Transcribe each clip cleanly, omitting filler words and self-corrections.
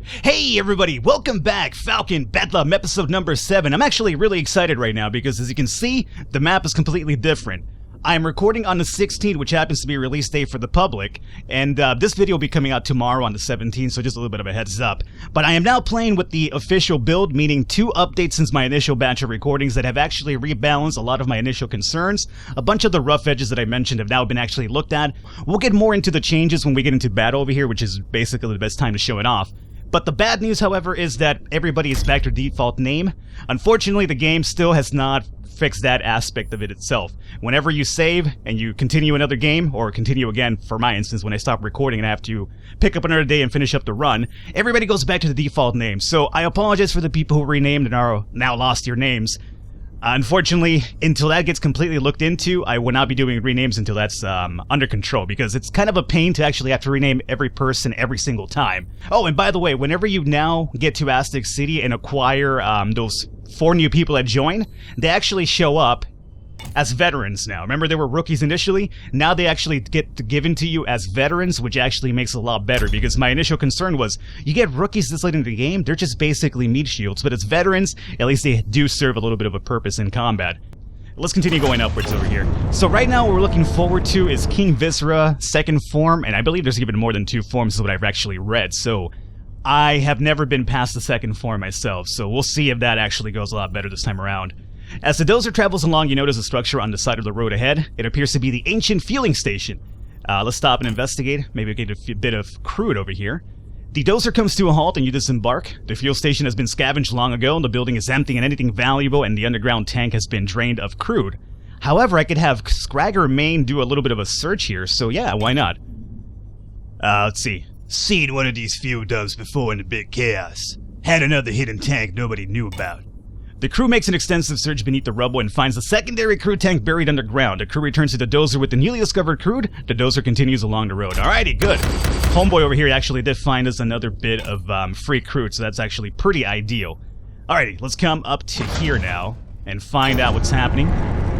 Hey everybody, welcome back, Falcon Bedlam episode number 7. I'm actually really excited right now because as you can see, the map is completely different. I'm recording on the 16th, which happens to be release day for the public, and this video will be coming out tomorrow on the 17th, so just a little bit of a heads up. But I am now playing with the official build, meaning 2 updates since my initial batch of recordings that have actually rebalanced a lot of my initial concerns. A bunch of the rough edges that I mentioned have now been actually looked at. We'll get more into the changes when we get into battle over here, which is basically the best time to show it off. But the bad news, however, is that everybody is back to default name. Unfortunately, the game still has not fixed that aspect of it itself. Whenever you save and you continue another game, or continue again, for my instance, when I stop recording and I have to pick up another day and finish up the run, everybody goes back to the default name. So I apologize for the people who renamed and are now lost your names. Unfortunately, until that gets completely looked into, I will not be doing renames until that's under control, because it's kind of a pain to actually have to rename every person every single time. Oh, and by the way, whenever you now get to Aztec City and acquire those 4 new people that join, they actually show up as veterans now. Remember, they were rookies initially? Now they actually get given to you as veterans, which actually makes it a lot better, because my initial concern was, you get rookies this late into the game, they're just basically meat shields, but as veterans, at least they do serve a little bit of a purpose in combat. Let's continue going upwards over here. So right now what we're looking forward to is King Viscera, 2nd form, and I believe there's even more than 2 forms is what I've actually read, so I have never been past the 2nd form myself, so we'll see if that actually goes a lot better this time around. As the Dozer travels along, you notice a structure on the side of the road ahead. It appears to be the ancient fueling station. Let's stop and investigate. Maybe we get a bit of crude over here. The Dozer comes to a halt and you disembark. The fuel station has been scavenged long ago, and the building is empty and anything valuable, and the underground tank has been drained of crude. However, I could have Scragger Main do a little bit of a search here, so yeah, why not? Let's see. Seen one of these fuel dumps before in the big chaos. Had another hidden tank nobody knew about. The crew makes an extensive search beneath the rubble and finds a secondary crude tank buried underground. The crew returns to the Dozer with the newly discovered crude. The Dozer continues along the road. Alrighty, good. Homeboy over here actually did find us another bit of free crude, so that's actually pretty ideal. Alrighty, let's come up to here now and find out what's happening.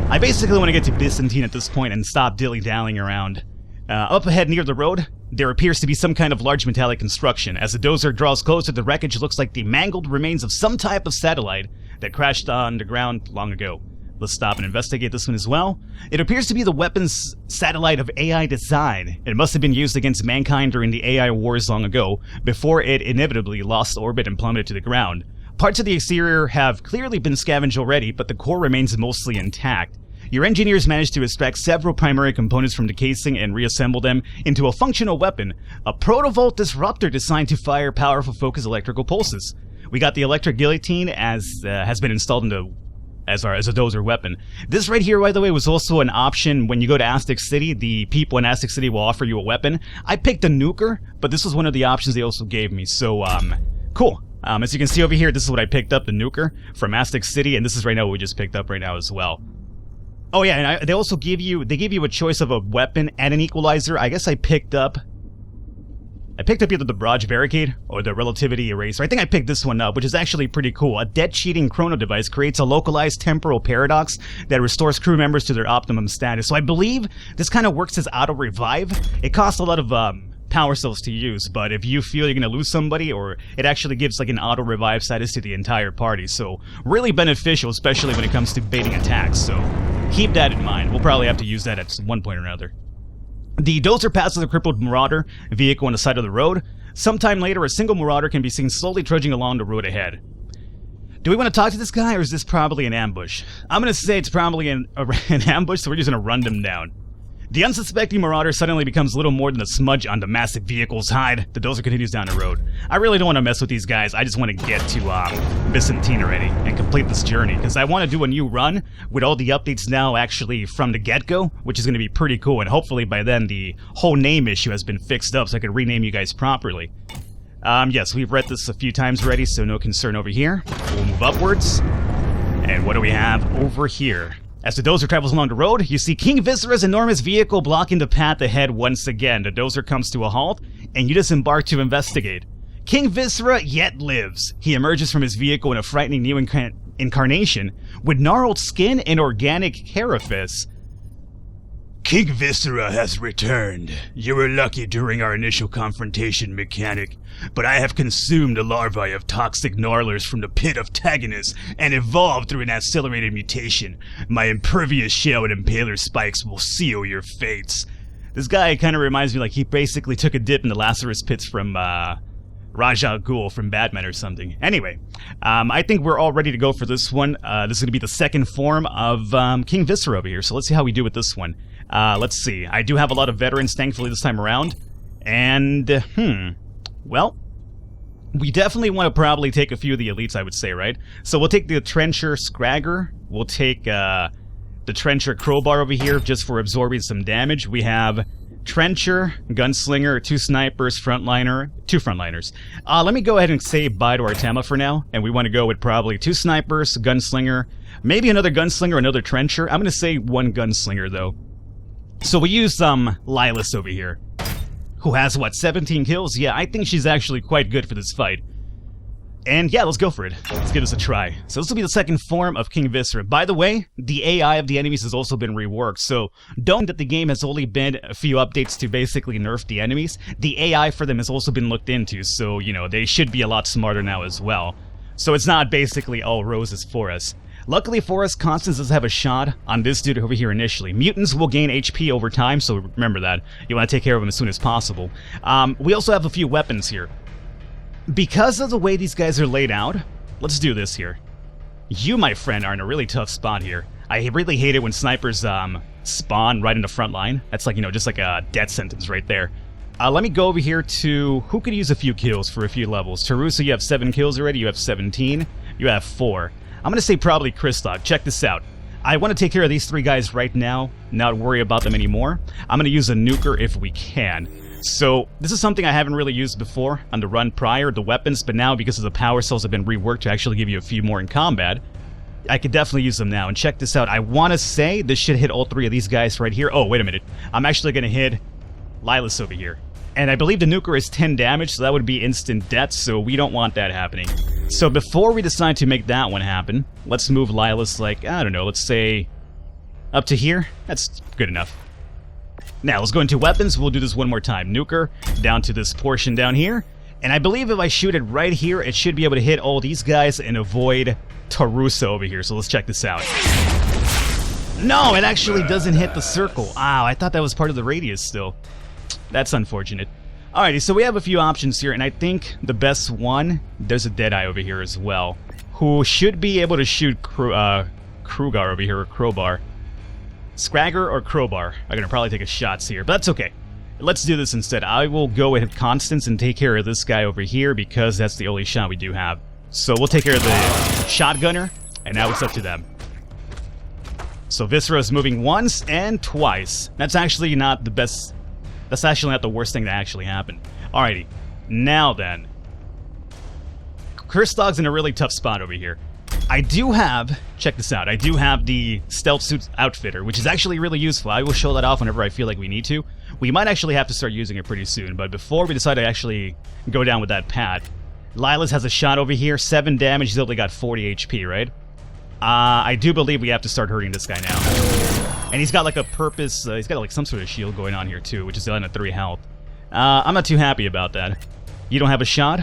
I basically want to get to Bysantine at this point and stop dilly-dallying around. Up ahead near the road, there appears to be some kind of large metallic construction. As the Dozer draws closer, the wreckage looks like the mangled remains of some type of satellite that crashed on the ground long ago. Let's stop and investigate this one as well. It appears to be the weapon's satellite of AI design. It must have been used against mankind during the AI wars long ago, before it inevitably lost orbit and plummeted to the ground. Parts of the exterior have clearly been scavenged already, but the core remains mostly intact. Your engineers managed to extract several primary components from the casing and reassemble them into a functional weapon, a protovolt disruptor designed to fire powerful focused electrical pulses. We got the electric guillotine as has been installed into as a Dozer weapon. This right here, by the way, was also an option when you go to Aztec City. The people in Aztec City will offer you a weapon. I picked a nuker, but this was one of the options they also gave me. So cool. As you can see over here, this is what I picked up, the nuker from Aztec City, and this is right now what we just picked up right now as well. Oh yeah, and they also give you a choice of a weapon and an equalizer. I guess I picked up either the barrage barricade or the relativity eraser. I think I picked this one up, which is actually pretty cool. A dead cheating chrono device creates a localized temporal paradox that restores crew members to their optimum status. So I believe this kind of works as auto revive. It costs a lot of power cells to use, but if you feel you're gonna lose somebody, or it actually gives like an auto revive status to the entire party. So really beneficial, especially when it comes to baiting attacks. So keep that in mind. We'll probably have to use that at one point or another. The Dozer passes a crippled Marauder vehicle on the side of the road. Sometime later, a single Marauder can be seen slowly trudging along the road ahead. Do we want to talk to this guy, or is this probably an ambush? I'm going to say it's probably an ambush, so we're just going to run them down. The unsuspecting Marauder suddenly becomes little more than a smudge on the massive vehicle's hide. The Dozer continues down the road. I really don't want to mess with these guys. I just want to get to Bysantine already and complete this journey, because I want to do a new run with all the updates now actually from the get-go, which is going to be pretty cool, and hopefully by then the whole name issue has been fixed up so I can rename you guys properly. Yes, we've read this a few times already, so no concern over here. We'll move upwards. And what do we have over here? As the Dozer travels along the road, you see King Viscera's enormous vehicle blocking the path ahead once again. The Dozer comes to a halt, and you disembark to investigate. King Viscera yet lives. He emerges from his vehicle in a frightening new incarnation, with gnarled skin and organic carapace. King Viscera has returned. You were lucky during our initial confrontation, mechanic, but I have consumed the larvae of toxic gnarlers from the pit of Tagonus and evolved through an accelerated mutation. My impervious shell and impaler spikes will seal your fates. This guy kind of reminds me like he basically took a dip in the Lazarus pits from Raja Ghul from Batman or something. Anyway, I think we're all ready to go for this one. This is going to be the second form of King Viscera over here, so let's see how we do with this one. Let's see. I do have a lot of veterans, thankfully, this time around. And, well, we definitely want to probably take a few of the elites, I would say, right? So we'll take the Trencher Scragger. We'll take the Trencher Crowbar over here just for absorbing some damage. We have Trencher, Gunslinger, 2 snipers, frontliner, 2 frontliners. Let me go ahead and say bye to our Tama for now, and we want to go with probably 2 snipers, Gunslinger, maybe another Gunslinger, another Trencher. I'm going to say 1 Gunslinger, though. So we use Lilith over here, who has, what, 17 kills? Yeah, I think she's actually quite good for this fight. And yeah, let's go for it. Let's give this a try. So this will be the second form of King Viscera. By the way, the AI of the enemies has also been reworked, so don't that the game has only been a few updates to basically nerf the enemies. The AI for them has also been looked into, so, you know, they should be a lot smarter now as well. So it's not basically all roses for us. Luckily for us, Constance does have a shot on this dude over here initially. Mutants will gain HP over time, so remember that. You want to take care of them as soon as possible. We also have a few weapons here. Because of the way these guys are laid out, let's do this here. You, my friend, are in a really tough spot here. I really hate it when snipers spawn right in the front line. That's like, you know, just like a death sentence right there. Let me go over here to who could use a few kills for a few levels. Tarusa, you have 7 kills already. You have 17. You have 4. I'm going to say probably Christog. Check this out. I want to take care of these 3 guys right now, not worry about them anymore. I'm going to use a nuker if we can. So, this is something I haven't really used before on the run prior, the weapons, but now because of the power cells have been reworked to actually give you a few more in combat, I could definitely use them now. And check this out. I want to say this should hit all 3 of these guys right here. Oh, wait a minute. I'm actually going to hit Lilith over here. And I believe the nuker is 10 damage, so that would be instant death, so we don't want that happening. So before we decide to make that one happen, let's move Lilith like, I don't know, let's say up to here. That's good enough. Now, let's go into weapons. We'll do this one more time. Nuker down to this portion down here. And I believe if I shoot it right here, it should be able to hit all these guys and avoid Tarusa over here. So let's check this out. No, it actually doesn't hit the circle. Wow, I thought that was part of the radius still. That's unfortunate. Alrighty, so we have a few options here, and I think the best one, there's a Deadeye over here as well, who should be able to shoot Krugar over here, or Crowbar. Scragger or Crowbar are going to probably take a shots here, but that's okay. Let's do this instead. I will go with Constance and take care of this guy over here, because that's the only shot we do have. So we'll take care of the shotgunner, and now it's up to them. So Viscera is moving once and twice. That's actually not the best... That's actually not the worst thing that actually happened. Alrighty. Now then. Christog's in a really tough spot over here. I do have... Check this out. I do have the Stealth Suit Outfitter, which is actually really useful. I will show that off whenever I feel like we need to. We might actually have to start using it pretty soon, but before we decide to actually go down with that path, Lilas has a shot over here. 7 damage. He's only got 40 HP, right? I do believe we have to start hurting this guy now. And he's got like a purpose, he's got like some sort of shield going on here too, which is down at 3 health. I'm not too happy about that. You don't have a shot?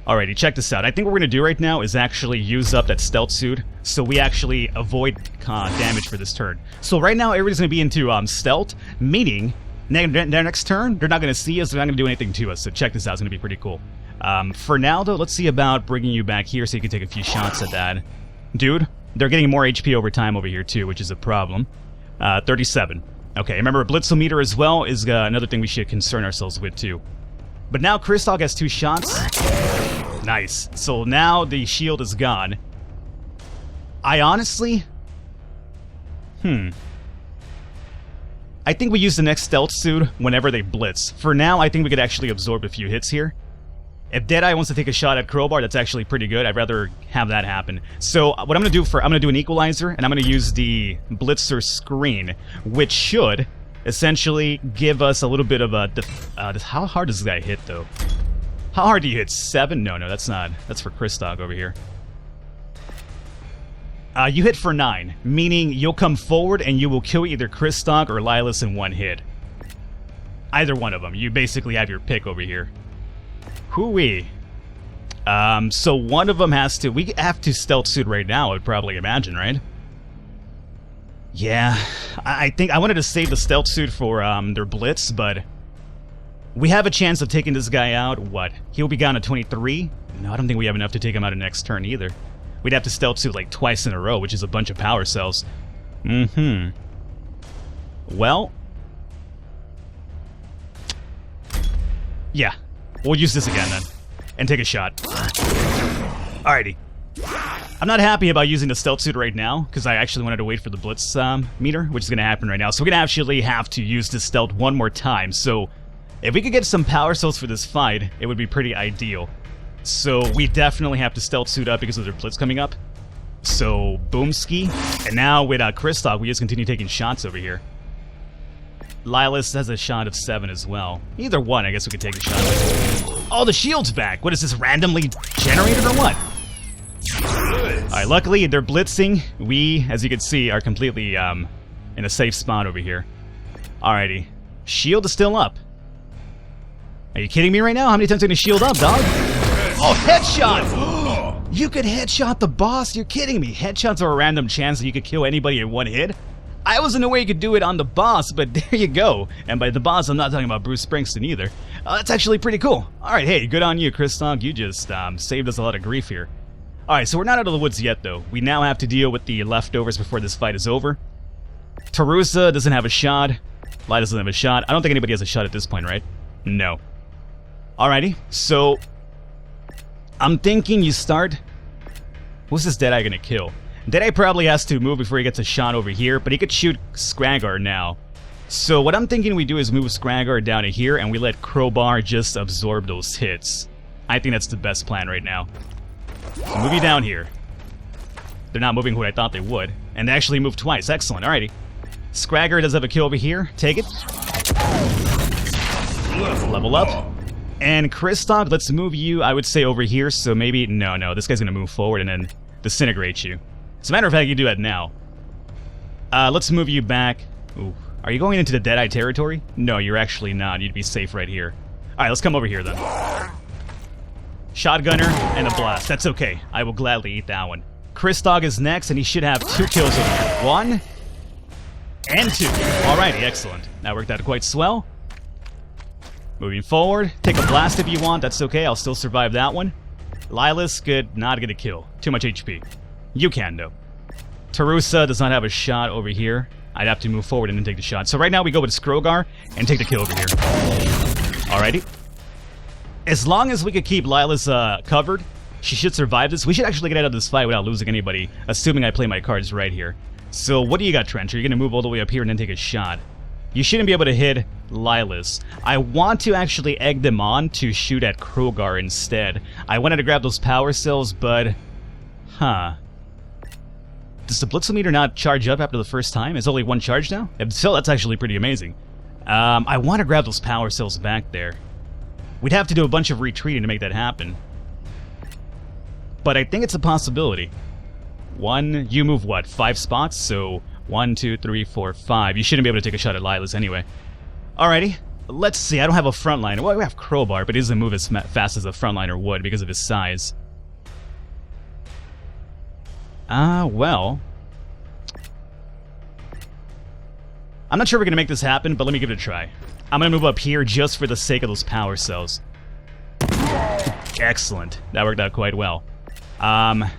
Alrighty, check this out. I think what we're going to do right now is actually use up that stealth suit, so we actually avoid damage for this turn. So right now everybody's going to be into stealth, meaning their next turn, they're not going to see us, they're not going to do anything to us, so check this out, it's going to be pretty cool. For now though, let's see about bringing you back here so you can take a few shots at that. Dude, they're getting more HP over time over here too, which is a problem. 37. Okay, remember Blitzometer as well is another thing we should concern ourselves with too. But now Christog has 2 shots. Nice. So now the shield is gone. I honestly... I think we use the next stealth suit whenever they blitz. For now, I think we could actually absorb a few hits here. If Deadeye wants to take a shot at Crowbar, that's actually pretty good. I'd rather have that happen. So what I'm going to do I'm going to do an equalizer, and I'm going to use the Blitzer screen, which should essentially give us a little bit of a... how hard does this guy hit, though? How hard do you hit? 7? No, that's not. That's for Christog over here. You hit for 9, meaning you'll come forward and you will kill either Kristoff or Lilith in one hit. Either one of them. You basically have your pick over here. Hooey. So one of them has to... We have to stealth suit right now, I would probably imagine, right? Yeah, I think I wanted to save the stealth suit for their blitz, but we have a chance of taking this guy out. What? He'll be gone at 23? No, I don't think we have enough to take him out in next turn either. We'd have to stealth suit like twice in a row, which is a bunch of power cells. Well... yeah, we'll use this again then, and take a shot. Alrighty. I'm not happy about using the stealth suit right now, because I actually wanted to wait for the blitz meter, which is going to happen right now. So we're going to actually have to use this stealth one more time. So if we could get some power cells for this fight, it would be pretty ideal. So we definitely have to stealth suit up because of their blitz coming up. So Boomski, and now with Kristoff, we just continue taking shots over here. Lilith has a shot of 7 as well. Either one, I guess we could take a shot with. Oh, the shield's back! What is this, randomly generated or what? Alright, luckily they're blitzing. We, as you can see, are completely in a safe spot over here. Alrighty. Shield is still up. Are you kidding me right now? How many times are you gonna shield up, dog? Oh, headshot! You could headshot the boss? You're kidding me. Headshots are a random chance that you could kill anybody in one hit? I wasn't aware you could do it on the boss, but there you go. And by the boss, I'm not talking about Bruce Springsteen either. That's actually pretty cool. Alright, hey, good on you, Kristoff. You just saved us a lot of grief here. Alright, so we're not out of the woods yet, though. We now have to deal with the leftovers before this fight is over. Tarusa doesn't have a shot. Lai doesn't have a shot. I don't think anybody has a shot at this point, right? No. Alrighty, so... I'm thinking you start... Who's this Deadeye gonna kill? Deadeye probably has to move before he gets a shot over here, but he could shoot Scraggar now. So what I'm thinking we do is move Scraggar down to here, and we let Crowbar just absorb those hits. I think that's the best plan right now. So move you down here. They're not moving who I thought they would. And they actually moved twice. Excellent. Alrighty. Scraggar does have a kill over here. Take it. Level up. And Kristoff, let's move you, I would say, over here. So maybe... No. This guy's going to move forward and then disintegrate you. As a matter of fact, you do that now. Let's move you back. Ooh. Are you going into the Deadeye territory? No, you're actually not. You'd be safe right here. Alright, let's come over here then. Shotgunner and a blast. That's okay. I will gladly eat that one. Kristoff is next, and he should have 2 kills over here. 1 and 2. Alrighty, excellent. That worked out quite swell. Moving forward. Take a blast if you want. That's okay. I'll still survive that one. Lilith, good. Not gonna kill. Too much HP. You can, though. Tarusa does not have a shot over here. I'd have to move forward and then take the shot. So right now we go with Scroggar and take the kill over here. Alrighty. As long as we could keep Lilith covered, she should survive this. We should actually get out of this fight without losing anybody, assuming I play my cards right here. So what do you got, Trench? Are you going to move all the way up here and then take a shot? You shouldn't be able to hit Lilith. I want to actually egg them on to shoot at Crowbar instead. I wanted to grab those power cells, but... Huh. Does the Blitzometer not charge up after the first time? It's only 1 charge now? If so, that's actually pretty amazing. I want to grab those power cells back there. We'd have to do a bunch of retreating to make that happen. But I think it's a possibility. You move what, 5 spots? So 1, 2, 3, 4, 5. You shouldn't be able to take a shot at Lilith anyway. Alrighty, let's see. I don't have a frontliner. Well, we have Crowbar, but he doesn't move as fast as a frontliner would because of his size. Well... I'm not sure we're going to make this happen, but let me give it a try. I'm going to move up here just for the sake of those power cells. Excellent. That worked out quite well.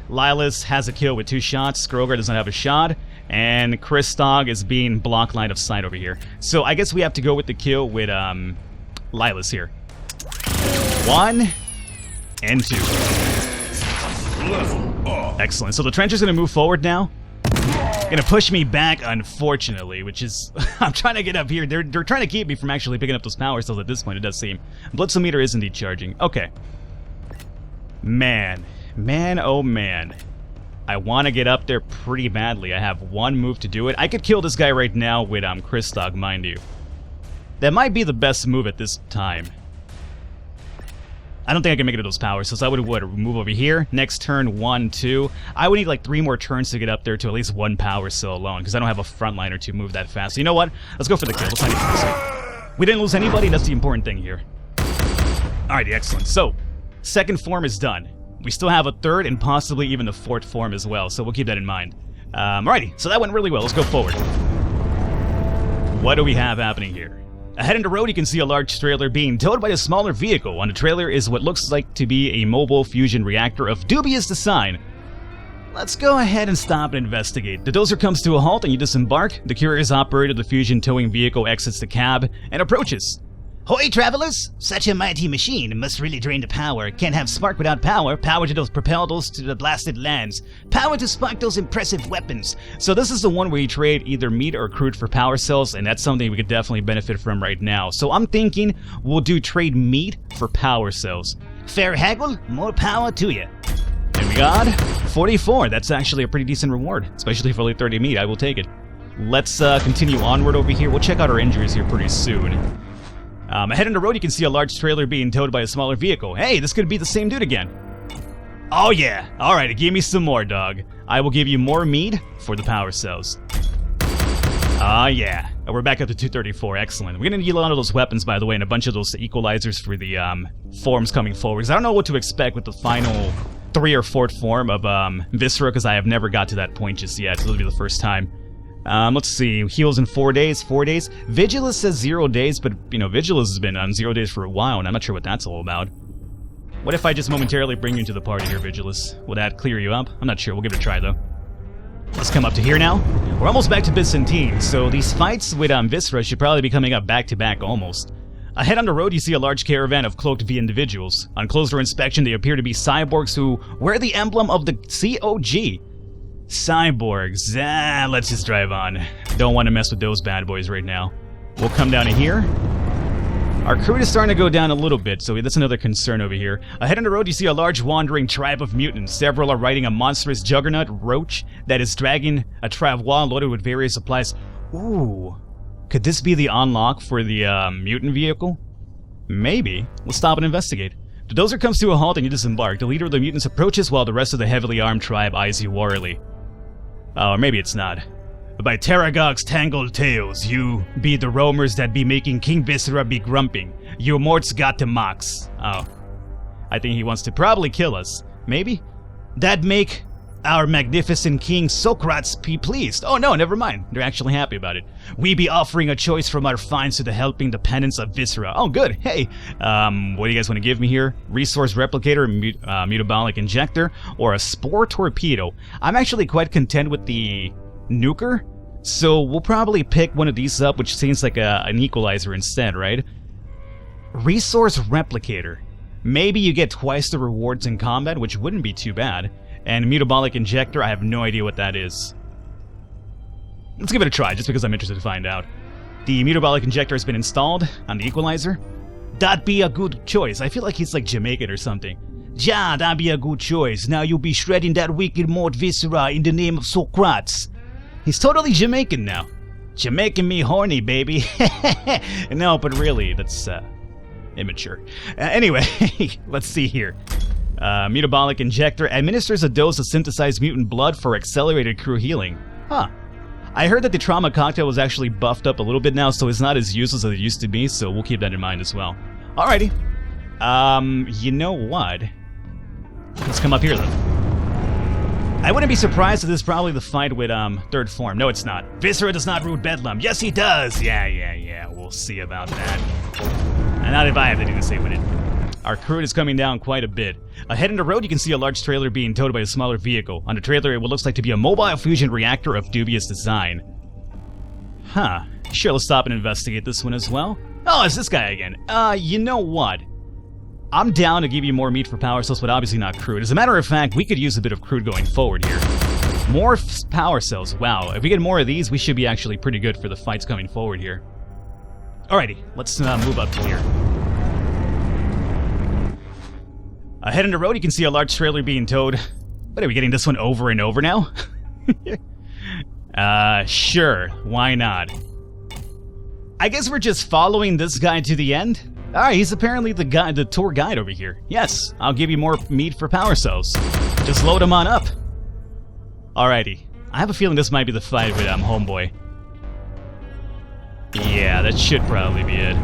Lilith has a kill with 2 shots. Scroggar doesn't have a shot. And Kristoff is being blocked line of sight over here. So I guess we have to go with the kill with Lilith here. 1 and 2. Excellent. So the Trench is going to move forward now. Gonna push me back, unfortunately, which is... I'm trying to get up here. They're trying to keep me from actually picking up those power cells at this point, it does seem. Blitzometer is indeed charging. Okay. Man, oh man. I want to get up there pretty badly. I have 1 move to do it. I could kill this guy right now with Kristoff, mind you. That might be the best move at this time. I don't think I can make it to those power cells. I would move over here. Next turn, 1, 2. I would need like 3 more turns to get up there to at least 1 power cell alone, because I don't have a frontliner to move that fast. So you know what? Let's go for the kill. Let's not even risk it. We didn't lose anybody. That's the important thing here. Alrighty, excellent. So, second form is done. We still have a third and possibly even a fourth form as well, so we'll keep that in mind. Alrighty, so that went really well. Let's go forward. What do we have happening here? Ahead in the road, you can see a large trailer being towed by a smaller vehicle. On the trailer is what looks like to be a mobile fusion reactor of dubious design. Let's go ahead and stop and investigate. The Dozer comes to a halt and you disembark. The curious operator of the fusion towing vehicle exits the cab and approaches. Hoy, travelers! Such a mighty machine must really drain the power. Can't have spark without power. Power to propel those to the blasted lands. Power to spark those impressive weapons. So this is the one where you trade either meat or crude for power cells, and that's something we could definitely benefit from right now. So I'm thinking we'll do trade meat for power cells. Fair haggle, more power to you. And we got 44. That's actually a pretty decent reward, especially for only 30 meat. I will take it. Let's continue onward over here. We'll check out our injuries here pretty soon. Ahead in the road, you can see a large trailer being towed by a smaller vehicle. Hey, this could be the same dude again. Oh yeah. Alright, give me some more, dog. I will give you more meat for the power cells. Yeah. We're back up to 234. Excellent. We're going to need a lot of those weapons, by the way, and a bunch of those equalizers for the forms coming forward. 'Cause I don't know what to expect with the final 3 or 4th form of Viscera, because I have never got to that point just yet. So this will be the first time. Let's see. Heals in 4 days. 4 days. Vigilus says 0 days, but, you know, Vigilus has been on 0 days for a while, and I'm not sure what that's all about. What if I just momentarily bring you into the party here, Vigilus? Will that clear you up? I'm not sure. We'll give it a try, though. Let's come up to here now. We're almost back to Bysantine, so these fights with Viscera should probably be coming up back-to-back almost. Ahead on the road, you see a large caravan of cloaked V individuals. On closer inspection, they appear to be cyborgs who wear the emblem of the COG. Cyborgs. Let's just drive on. Don't want to mess with those bad boys right now. We'll come down to here. Our crude is starting to go down a little bit, so that's another concern over here. Ahead on the road, you see a large wandering tribe of mutants. Several are riding a monstrous juggernaut roach that is dragging a travois loaded with various supplies. Ooh. Could this be the unlock for the mutant vehicle? Maybe. Let's stop and investigate. The Dozer comes to a halt and you disembark. The leader of the mutants approaches while the rest of the heavily armed tribe eyes you warily. Oh, or maybe it's not. By Terragog's tangled tales, you be the roamers that be making King Viscera be grumping. You morts got to mox. Oh. I think he wants to probably kill us. Maybe? That make our magnificent King Socrates be pleased. Oh no, never mind. They're actually happy about it. We be offering a choice from our finds to the helping dependents of Viscera. Oh good, hey. What do you guys want to give me here? Resource replicator, metabolic injector, or a spore torpedo? I'm actually quite content with the nuker, so we'll probably pick one of these up, which seems like an equalizer instead, right? Resource replicator. Maybe you get twice the rewards in combat, which wouldn't be too bad. And metabolic injector, I have no idea what that is. Let's give it a try, just because I'm interested to find out. The metabolic injector has been installed on the equalizer. That'd be a good choice. I feel like he's like Jamaican or something. Ja, that'd be a good choice. Now you'll be shredding that wicked mort Viscera in the name of Socrates. He's totally Jamaican now. Jamaican me horny, baby. No, but really, that's immature. Anyway, let's see here. Metabolic injector administers a dose of synthesized mutant blood for accelerated crew healing. Huh. I heard that the trauma cocktail was actually buffed up a little bit now, so it's not as useless as it used to be, so we'll keep that in mind as well. Alrighty. You know what? Let's come up here, though. I wouldn't be surprised if this is probably the fight with, third form. No, it's not. Viscera does not root Bedlam. Yes, he does! Yeah. We'll see about that. And not if I have anything to say with it. Our crude is coming down quite a bit. Ahead in the road, you can see a large trailer being towed by a smaller vehicle. On the trailer, what looks like to be a mobile fusion reactor of dubious design. Huh. Sure, let's stop and investigate this one as well. Oh, it's this guy again. You know what? I'm down to give you more meat for power cells, but obviously not crude. As a matter of fact, we could use a bit of crude going forward here. More power cells. Wow. If we get more of these, we should be actually pretty good for the fights coming forward here. Alrighty, let's move up to here. Ahead in the road, you can see a large trailer being towed. What, are we getting this one over and over now? Sure. Why not? I guess we're just following this guy to the end. Alright, he's apparently the guy, the tour guide over here. Yes, I'll give you more meat for power cells. Just load them on up. Alrighty. I have a feeling this might be the fight with homeboy. Yeah, that should probably be it.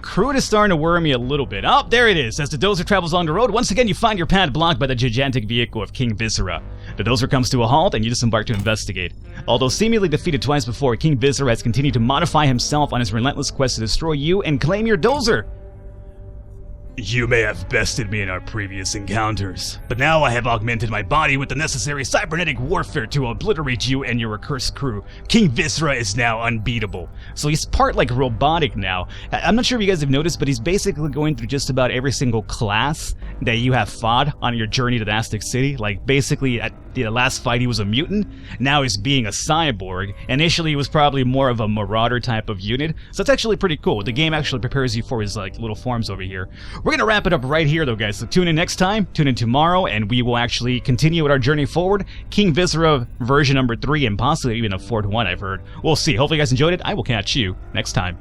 Crude is starting to worry me a little bit. Oh, there it is. As the Dozer travels on the road, once again you find your path blocked by the gigantic vehicle of King Viscera. The Dozer comes to a halt and you disembark to investigate. Although seemingly defeated twice before, King Viscera has continued to modify himself on his relentless quest to destroy you and claim your Dozer. You may have bested me in our previous encounters, but now I have augmented my body with the necessary cybernetic warfare to obliterate you and your accursed crew. King Viscera is now unbeatable. So he's part like robotic now. I'm not sure if you guys have noticed, but he's basically going through just about every single class that you have fought on your journey to the Aztec City. Like basically at the last fight he was a mutant, now he's being a cyborg. Initially he was probably more of a marauder type of unit, so it's actually pretty cool. The game actually prepares you for his like little forms over here. We're gonna wrap it up right here though, guys, so tune in next time, tune in tomorrow, and we will actually continue with our journey forward. King Viscera version number 3 and possibly even a fourth one, I've heard. We'll see. Hopefully you guys enjoyed it. I will catch you next time.